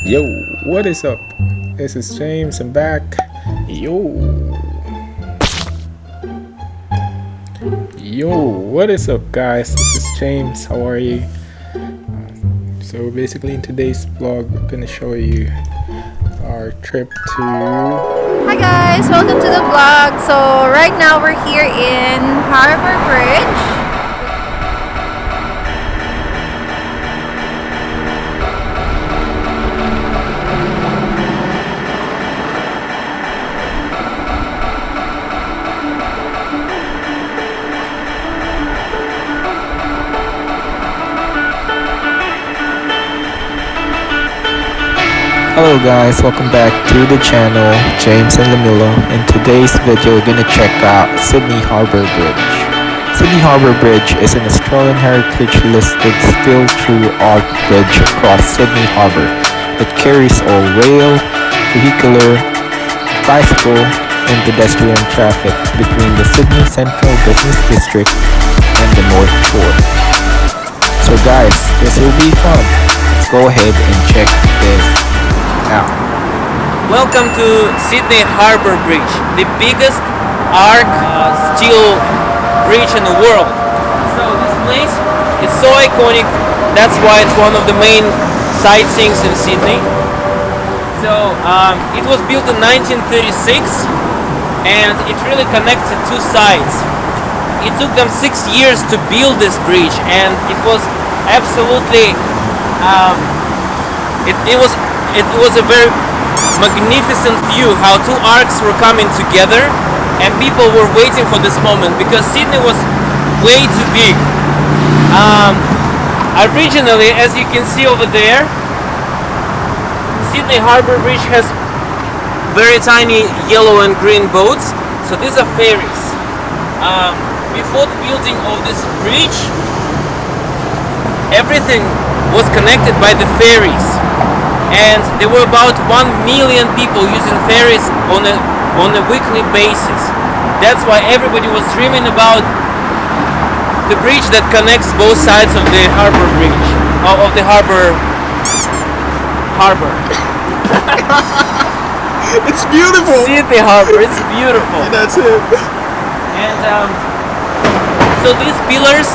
Yo, what is up? This is James. I'm back. Yo, what is up, guys? This is James. How are you? So basically, in today's vlog, we're gonna show you our trip to. Hi guys, welcome to the vlog. So right now we're here in Harbour Bridge. Hello guys, welcome back to the channel, James and Lamilo. In today's video, we're gonna check out Sydney Harbour Bridge. Sydney Harbour Bridge is an Australian heritage listed steel true arch bridge across Sydney Harbour that carries all rail, vehicular, bicycle, and pedestrian traffic between the Sydney Central Business District and the North Shore. So guys, this will be fun. Let's go ahead and check this out. Welcome to Sydney Harbour Bridge, the biggest arc steel bridge in the world. So this place is so iconic, that's why it's one of the main sightseeings in Sydney. So it was built in 1936 and it really connects the two sides. It took them 6 years to build this bridge and it was absolutely it was a very magnificent view how two arcs were coming together and people were waiting for this moment because Sydney was way too big. Originally, as you can see over there, Sydney Harbour Bridge has very tiny yellow and green boats, so these are ferries. Before the building of this bridge, everything was connected by the ferries. And there were about 1 million people using ferries on a weekly basis. That's why everybody was dreaming about the bridge that connects both sides of the Harbour Bridge, of the Harbour. It's beautiful! Sydney Harbour, it's beautiful. That's it. And so these pillars,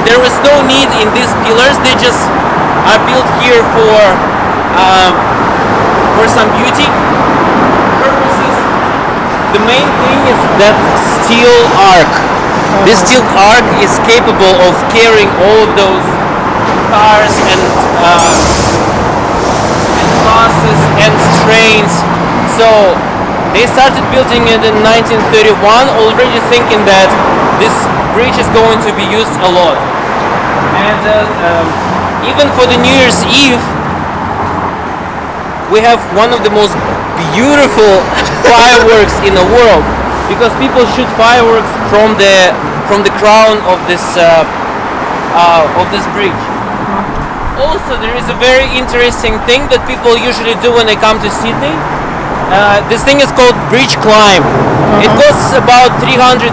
there is no need in these pillars. They just are built here for some beauty purposes. The main thing is that steel arc. This steel arc is capable of carrying all of those cars and buses and trains. So they started building it in 1931, already thinking that this bridge is going to be used a lot. And even for the New Year's Eve, we have one of the most beautiful fireworks in the world because people shoot fireworks from the crown of this bridge. Also, there is a very interesting thing that people usually do when they come to Sydney. This thing is called bridge climb. It costs about $300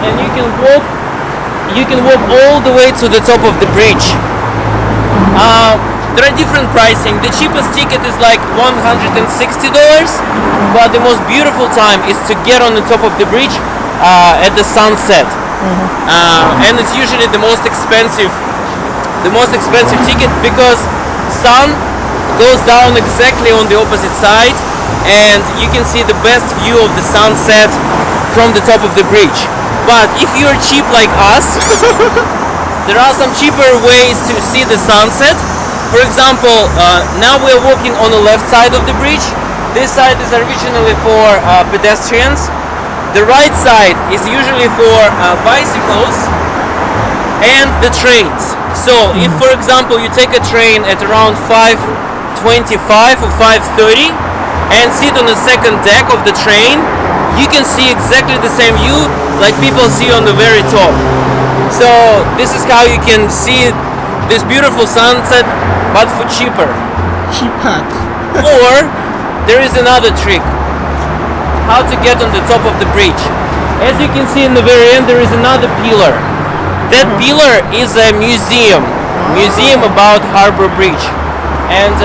and you can walk all the way to the top of the bridge. There are different pricing. The cheapest ticket is like $160, but the most beautiful time is to get on the top of the bridge at the sunset. And it's usually the most expensive ticket because sun goes down exactly on the opposite side and you can see the best view of the sunset from the top of the bridge. But if you're cheap like us, there are some cheaper ways to see the sunset. For example, now we're walking on the left side of the bridge. This side is originally for pedestrians. The right side is usually for bicycles and the trains. So if, for example, you take a train at around 5:25 or 5:30 and sit on the second deck of the train, you can see exactly the same view like people see on the very top. So this is how you can see this beautiful sunset, but for cheaper. Or there is another trick, how to get on the top of the bridge. As you can see in the very end, there is another pillar. That pillar is a museum. museum about Harbour Bridge, and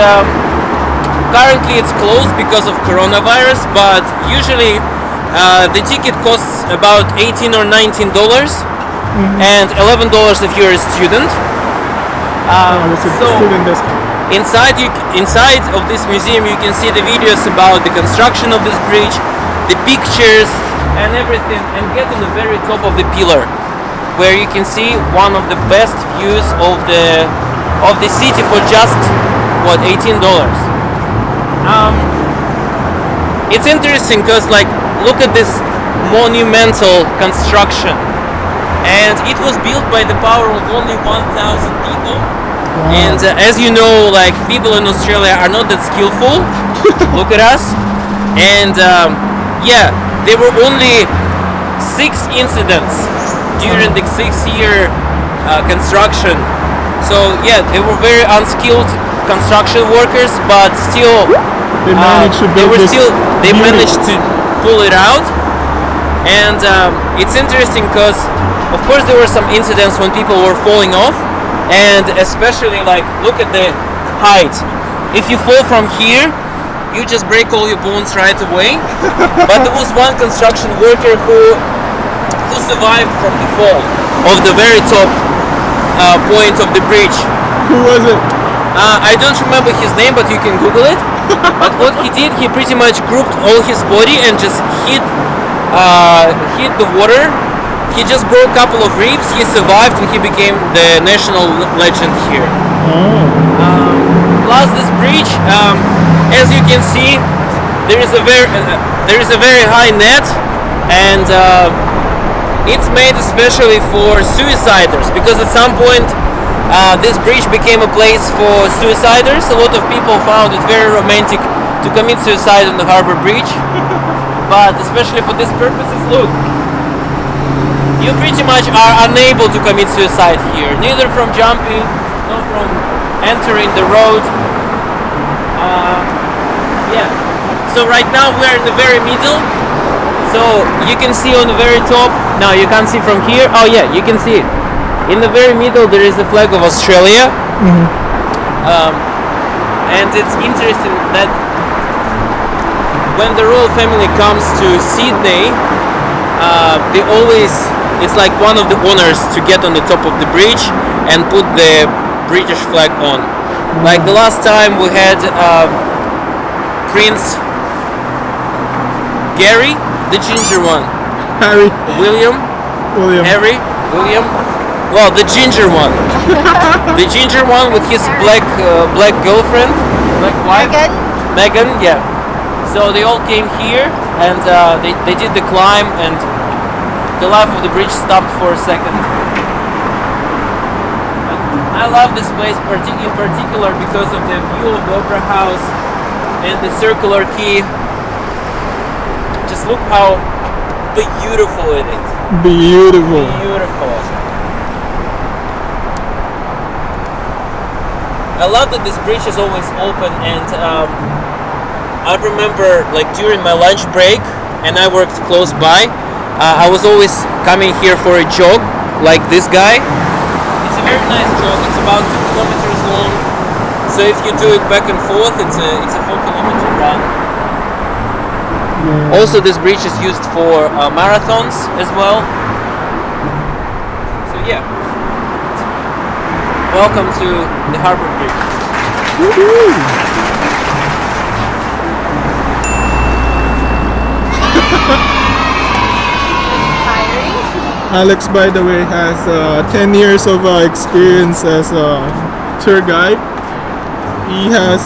currently it's closed because of coronavirus. But usually the ticket costs about $18 or $19, and $11 if you're a student. It's a So student discount. inside of this museum you can see the videos about the construction of this bridge, the pictures and everything, and get on the very top of the pillar where you can see one of the best views of the city for just what, $18. It's interesting because, like, look at this monumental construction, and it was built by the power of only 1,000 people. And as you know, like, people in Australia are not that skillful. Look at us. And yeah, there were only 6 incidents during the 6-year construction. So yeah, they were very unskilled construction workers, but still They managed to build this they beauty. managed to pull it out. And it's interesting because, of course, there were some incidents when people were falling off, and especially, like, look at the height. If you fall from here, you just break all your bones right away. But there was one construction worker who survived from the fall of the very top point of the bridge. Who was it? I don't remember his name, but you can Google it. But what he did, he pretty much grouped all his body and just hit the water. He just broke a couple of ribs. He survived, and he became the national legend here. Plus, this bridge, as you can see, there is a very high net, and it's made especially for suiciders, because at some point this bridge became a place for suiciders. A lot of people found it very romantic to commit suicide on the Harbour Bridge, but especially for these purposes, look, you pretty much are unable to commit suicide here, neither from jumping nor from entering the road. Yeah, so right now we're in the very middle, so you can see on the very top. No, you can't see from here. Oh yeah, you can see it. In the very middle there is the flag of Australia. And it's interesting that when the royal family comes to Sydney, they always, it's like one of the honors to get on the top of the bridge and put the British flag on. Like the last time we had Prince Gary, the ginger one, Harry. William, Harry, William. Well, the ginger one, the ginger one with his black girlfriend, black wife, Megan. Yeah. So they all came here, and they did the climb, and the life of the bridge stopped for a second. I love this place in particular because of the view of the Opera House and the circular quay. Just look how beautiful it is. Beautiful. Beautiful. I love that this bridge is always open, and I remember, like, during my lunch break, and I worked close by, I was always coming here for a jog, like this guy. It's a very nice jog. It's about 2 kilometers long. So if you do it back and forth, it's a 4-kilometer run. Yeah. Also, this bridge is used for marathons as well. So yeah, welcome to the Harbour Bridge. Alex, by the way, has 10 years of experience as a tour guide. He has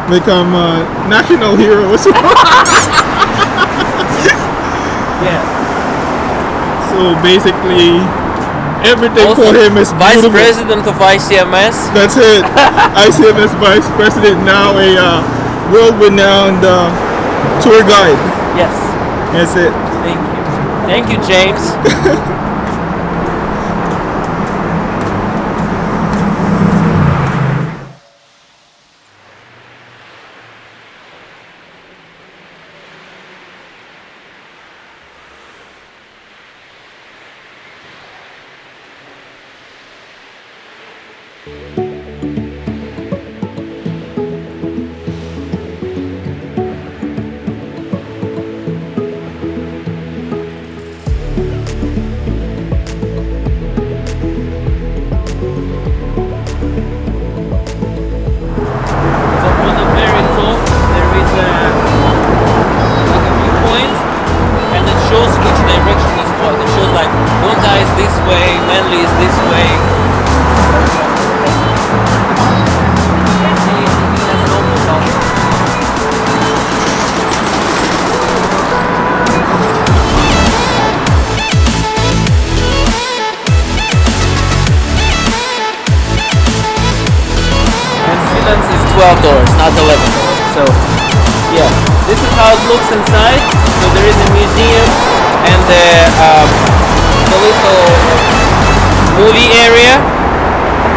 become a national hero as well. Yeah. So basically, everything Also, for him is Vice beautiful. President of ICMS. That's it. ICMS Vice President, now a world-renowned tour guide. Yes. That's it. Thank you. Thank you, James. So on the very top there is like a viewpoint, and it shows which direction is what. It shows like Bondi is this way, Manly is this way. Is $12, not $11. So yeah, this is how it looks inside. So there is a museum and the little movie area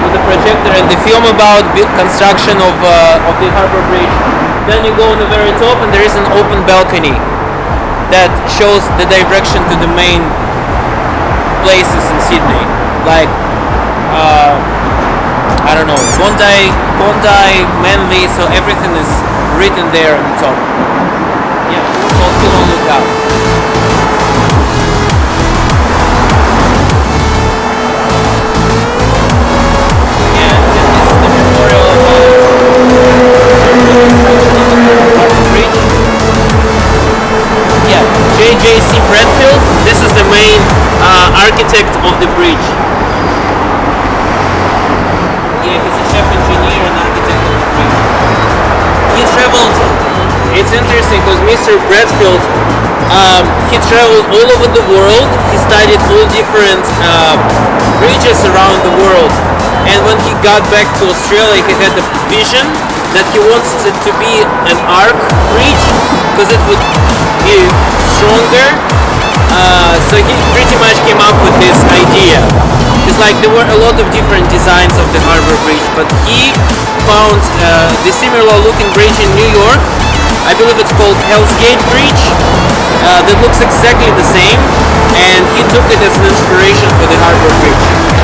with the projector and the film about construction of the Harbour Bridge. Then you go on the very top and there is an open balcony that shows the direction to the main places in Sydney, like I don't know, Bondi, Manly, so everything is written there on the top. Yeah, so still on lookout. Yeah, this is the memorial about Harbour Bridge. Yeah, J.C. Bradfield, this is the main architect of the bridge. Yeah, he's a chef engineer and architect of the bridge. He traveled, it's interesting because Mr. Bradfield, he traveled all over the world. He studied all different bridges around the world. And when he got back to Australia, he had a vision that he wants it to be an arc bridge because it would be stronger. So he pretty much came up with this idea. It's like there were a lot of different designs of the Harbour Bridge, but he found the similar looking bridge in New York. I believe it's called Hell's Gate Bridge. That looks exactly the same, and he took it as an inspiration for the Harbour Bridge.